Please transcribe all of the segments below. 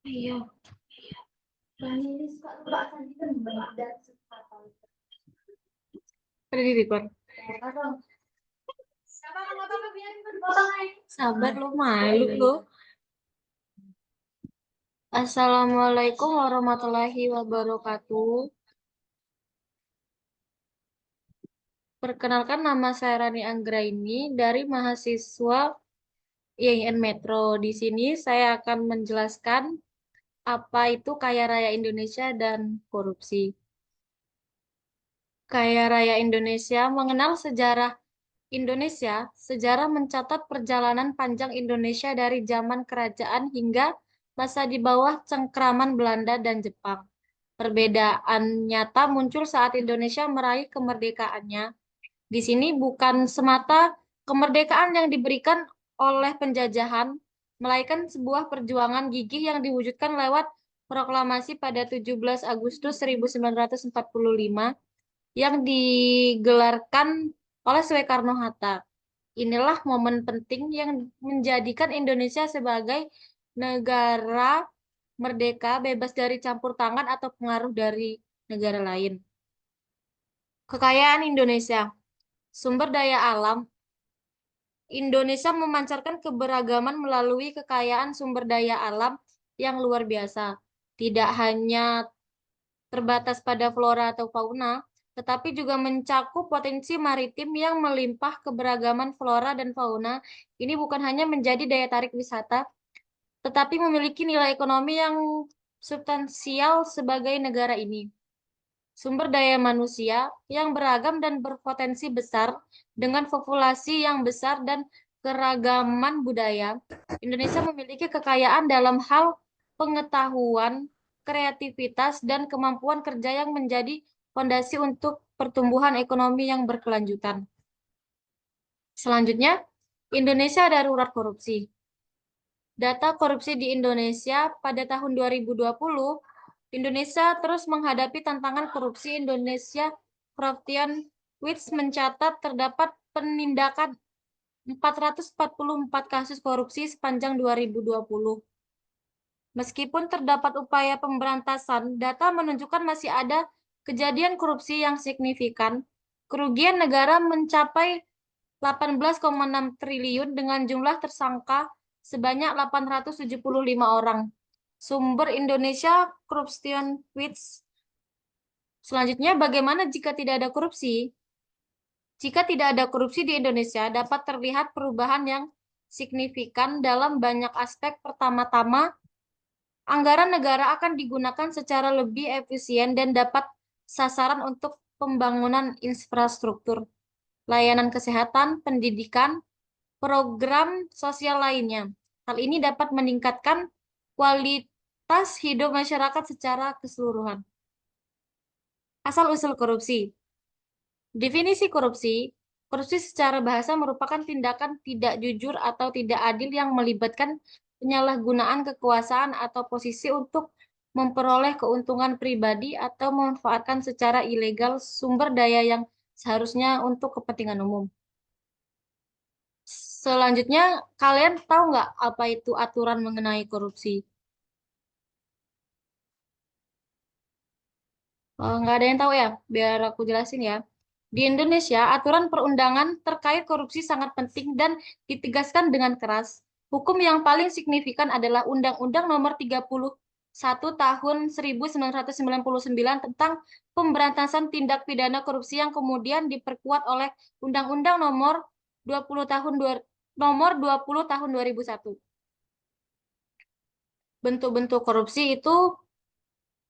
Iya. Ada di record. Sabar lo, malu lo. Assalamualaikum warahmatullahi wabarakatuh. Perkenalkan, nama saya Rani Anggraini dari mahasiswa IAIN Metro. Di sini saya akan menjelaskan apa itu kaya raya Indonesia dan korupsi. Kaya raya Indonesia mengenal sejarah Indonesia. Sejarah mencatat perjalanan panjang Indonesia dari zaman kerajaan hingga masa di bawah cengkraman Belanda dan Jepang. Perbedaan nyata muncul saat Indonesia meraih kemerdekaannya. Di sini bukan semata kemerdekaan yang diberikan oleh penjajahan, melainkan sebuah perjuangan gigih yang diwujudkan lewat proklamasi pada 17 Agustus 1945 yang digelarkan oleh Soekarno-Hatta. Inilah momen penting yang menjadikan Indonesia sebagai negara merdeka bebas dari campur tangan atau pengaruh dari negara lain. Kekayaan Indonesia. Sumber daya alam. Indonesia memancarkan keberagaman melalui kekayaan sumber daya alam yang luar biasa. Tidak hanya terbatas pada flora atau fauna, tetapi juga mencakup potensi maritim yang melimpah. Keberagaman flora dan fauna ini bukan hanya menjadi daya tarik wisata, tetapi memiliki nilai ekonomi yang substansial sebagai negara ini. Sumber daya manusia yang beragam dan berpotensi besar dengan populasi yang besar dan keragaman budaya. Indonesia memiliki kekayaan dalam hal pengetahuan, kreativitas, dan kemampuan kerja yang menjadi fondasi untuk pertumbuhan ekonomi yang berkelanjutan. Selanjutnya, Indonesia darurat korupsi. Data korupsi di Indonesia pada tahun 2020, Indonesia terus menghadapi tantangan korupsi. Indonesia Corruption Watch mencatat terdapat penindakan 444 kasus korupsi sepanjang 2020. Meskipun terdapat upaya pemberantasan, data menunjukkan masih ada kejadian korupsi yang signifikan. Kerugian negara mencapai 18,6 triliun dengan jumlah tersangka sebanyak 875 orang. Sumber Indonesia Corruption Watch. Selanjutnya, bagaimana jika tidak ada korupsi? Jika tidak ada korupsi di Indonesia, dapat terlihat perubahan yang signifikan dalam banyak aspek. Pertama-tama, anggaran negara akan digunakan secara lebih efisien dan dapat sasaran untuk pembangunan infrastruktur, layanan kesehatan, pendidikan, program sosial lainnya. Hal ini dapat meningkatkan kualitas hidup masyarakat secara keseluruhan. Asal-usul korupsi. Definisi korupsi. Korupsi secara bahasa merupakan tindakan tidak jujur atau tidak adil yang melibatkan penyalahgunaan kekuasaan atau posisi untuk memperoleh keuntungan pribadi atau memanfaatkan secara ilegal sumber daya yang seharusnya untuk kepentingan umum. Selanjutnya, kalian tahu nggak apa itu aturan mengenai korupsi? Nggak ada yang tahu ya? Biar aku jelasin ya. Di Indonesia, aturan perundangan terkait korupsi sangat penting dan ditegaskan dengan keras. Hukum yang paling signifikan adalah Undang-Undang Nomor 31 Tahun 1999 tentang Pemberantasan Tindak Pidana Korupsi yang kemudian diperkuat oleh Undang-Undang Nomor 20 Tahun 2001. Bentuk-bentuk korupsi itu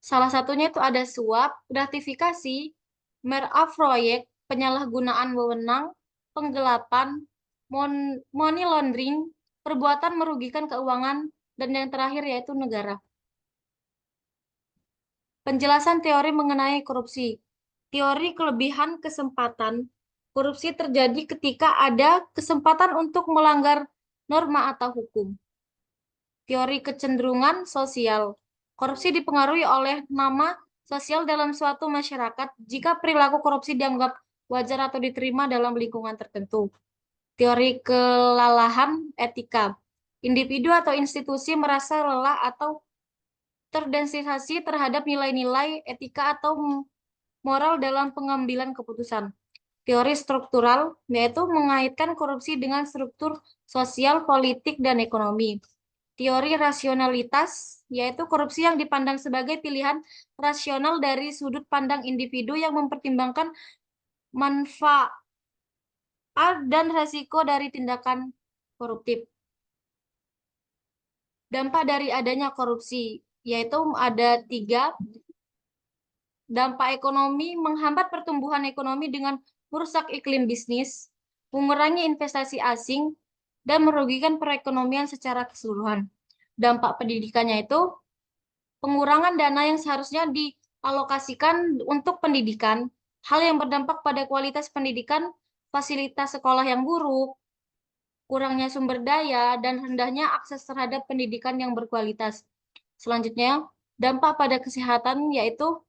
salah satunya itu ada suap, gratifikasi, merafroyek, penyalahgunaan wewenang, penggelapan, money laundering, perbuatan merugikan keuangan, dan yang terakhir yaitu negara. Penjelasan teori mengenai korupsi. Teori kelebihan kesempatan. Korupsi terjadi ketika ada kesempatan untuk melanggar norma atau hukum. Teori kecenderungan sosial. Korupsi dipengaruhi oleh nama sosial dalam suatu masyarakat jika perilaku korupsi dianggap wajar atau diterima dalam lingkungan tertentu. Teori kelelahan etika. Individu atau institusi merasa lelah atau terdensitasi terhadap nilai-nilai etika atau moral dalam pengambilan keputusan. Teori struktural, yaitu mengaitkan korupsi dengan struktur sosial, politik, dan ekonomi. Teori rasionalitas, yaitu korupsi yang dipandang sebagai pilihan rasional dari sudut pandang individu yang mempertimbangkan manfaat dan risiko dari tindakan koruptif. Dampak dari adanya korupsi, yaitu ada 3. Dampak ekonomi menghambat pertumbuhan ekonomi dengan merusak iklim bisnis, mengurangi investasi asing, dan merugikan perekonomian secara keseluruhan. Dampak pendidikannya itu pengurangan dana yang seharusnya dialokasikan untuk pendidikan, hal yang berdampak pada kualitas pendidikan, fasilitas sekolah yang buruk, kurangnya sumber daya, dan rendahnya akses terhadap pendidikan yang berkualitas. Selanjutnya, dampak pada kesehatan yaitu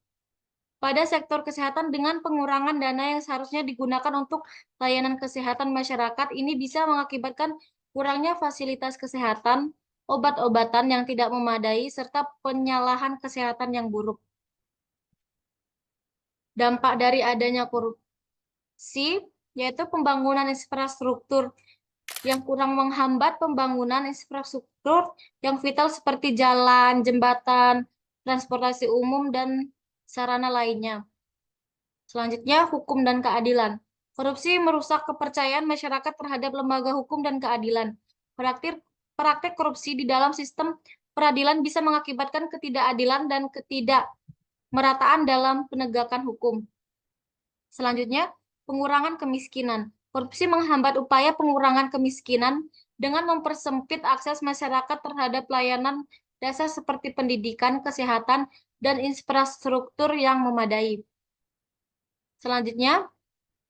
pada sektor kesehatan dengan pengurangan dana yang seharusnya digunakan untuk layanan kesehatan masyarakat ini bisa mengakibatkan kurangnya fasilitas kesehatan, obat-obatan yang tidak memadai, serta penyalahan kesehatan yang buruk. Dampak dari adanya korupsi yaitu pembangunan infrastruktur yang kurang menghambat pembangunan infrastruktur yang vital seperti jalan, jembatan, transportasi umum, dan sarana lainnya. Selanjutnya, hukum dan keadilan. Korupsi merusak kepercayaan masyarakat terhadap lembaga hukum dan keadilan. Praktik korupsi di dalam sistem peradilan bisa mengakibatkan ketidakadilan dan ketidakmerataan dalam penegakan hukum. Selanjutnya, pengurangan kemiskinan. Korupsi menghambat upaya pengurangan kemiskinan dengan mempersempit akses masyarakat terhadap layanan dasar seperti pendidikan, kesehatan, dan infrastruktur yang memadai. Selanjutnya,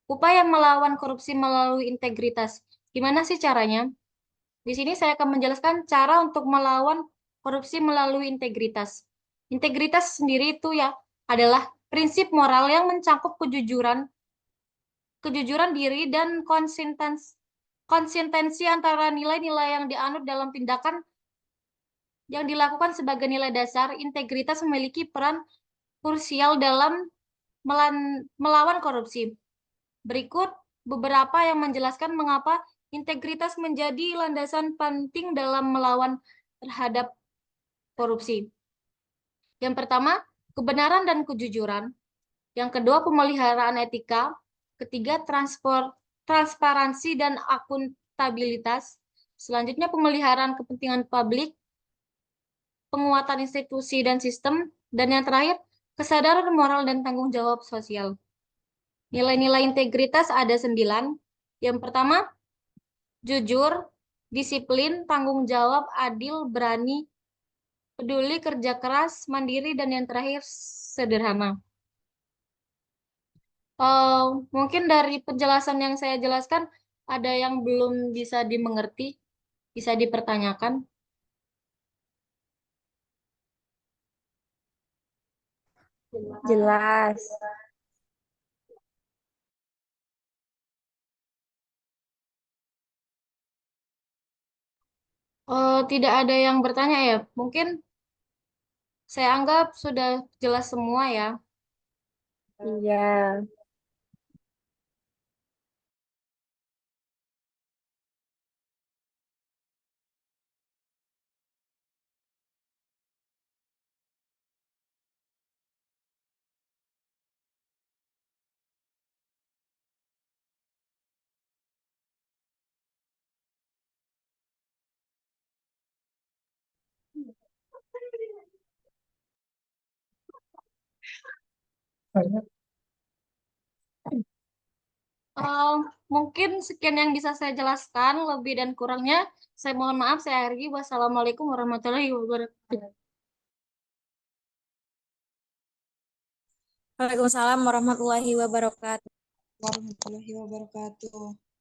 upaya melawan korupsi melalui integritas. Gimana sih caranya? Di sini saya akan menjelaskan cara untuk melawan korupsi melalui integritas. Integritas sendiri itu ya adalah prinsip moral yang mencakup kejujuran diri dan konsistensi antara nilai-nilai yang dianut dalam tindakan yang dilakukan sebagai nilai dasar. Integritas memiliki peran krusial dalam melawan korupsi. Berikut beberapa yang menjelaskan mengapa integritas menjadi landasan penting dalam melawan terhadap korupsi. Yang pertama, kebenaran dan kejujuran. Yang kedua, pemeliharaan etika. Ketiga, transparansi dan akuntabilitas. Selanjutnya, pemeliharaan kepentingan publik, penguatan institusi dan sistem. Dan yang terakhir, kesadaran moral dan tanggung jawab sosial. Nilai-nilai integritas ada 9. Yang pertama, jujur, disiplin, tanggung jawab, adil, berani, peduli, kerja keras, mandiri, dan yang terakhir sederhana. Mungkin dari penjelasan yang saya jelaskan, ada yang belum bisa dimengerti, bisa dipertanyakan. Jelas. Tidak ada yang bertanya ya. Mungkin saya anggap sudah jelas semua ya. Iya. Eh, Mungkin sekian yang bisa saya jelaskan. Lebih dan kurangnya, saya mohon maaf. Saya akhiri. Wassalamualaikum warahmatullahi wabarakatuh. Waalaikumsalam warahmatullahi wabarakatuh. Warahmatullahi wabarakatuh.